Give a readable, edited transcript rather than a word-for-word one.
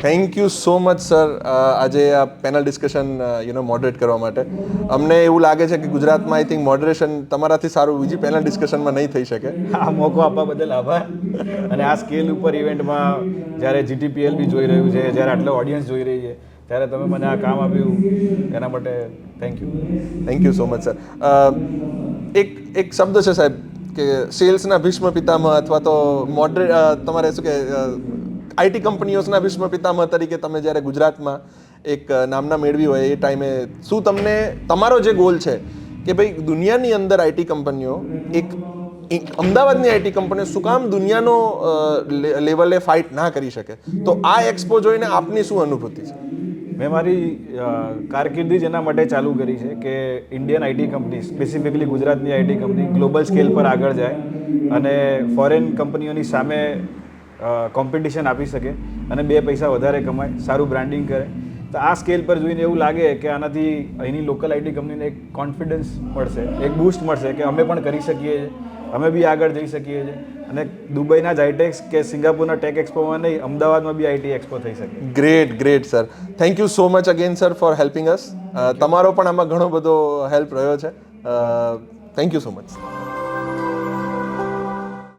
Thank you so much sir આજે આ panel discussion moderate કરવા માટે. અમને એવું લાગે છે કે ગુજરાતમાં આઈ થિંક મોડરેશન તમારાથી સારું બીજી પેનલ ડિસ્કશનમાં નહીં થઈ શકે. આ મોકો આપવા બદલ આભાર. અને આ સ્કેલ ઉપર ઇવેન્ટમાં જ્યારે જીટીપીએલ બી જોઈ રહ્યું છે, જ્યારે આટલો ઓડિયન્સ જોઈ રહી છે, ત્યારે તમે મને આ કામ આપ્યું એના માટે thank you. Thank you so much sir. એક શબ્દ છે સાહેબ કે સેલ્સના ભીષ્મ પિતામહ અથવા તો તમારે શું કે આઈટી કંપનીઓના ભીષ્મ પિતામહ તરીકે તમે જ્યારે ગુજરાતમાં એક નામના મેળવી હોય એ ટાઈમે શું તમને તમારો જે ગોલ છે કે ભાઈ દુનિયાની અંદર આઈટી કંપનીઓ એક અમદાવાદની આઈટી કંપનીઓ શું કામ દુનિયાનો લેવલે ફાઇટ ના કરી શકે, તો આ એક્સપો જોઈને આપની શું અનુભૂતિ છે? મેં મારી કારકિર્દી જ એના માટે ચાલુ કરી છે કે ઇન્ડિયન આઈટી કંપની, સ્પેસિફિકલી ગુજરાતની આઈટી કંપની ગ્લોબલ સ્કેલ પર આગળ જાય અને ફોરેન કંપનીઓની સામે કોમ્પિટિશન આપી શકે અને બે પૈસા વધારે કમાય, સારું બ્રાન્ડિંગ કરે. તો આ સ્કેલ પર જોઈને એવું લાગે કે આનાથી અહીંની લોકલ આઈટી કંપનીને એક કોન્ફિડન્સ મળશે, એક બૂસ્ટ મળશે કે અમે પણ કરી શકીએ છીએ, અમે બી આગળ જઈ શકીએ છીએ. અને દુબઈના જ હાઈટેક્સ કે સિંગાપુરના ટેક એક્સપોમાં નહીં, અમદાવાદમાં બી આઈટી એક્સપો થઈ શકે. Great sir. Thank you so much again sir for helping us. તમારો પણ આમાં ઘણો બધો હેલ્પ રહ્યો છે. Thank you so much.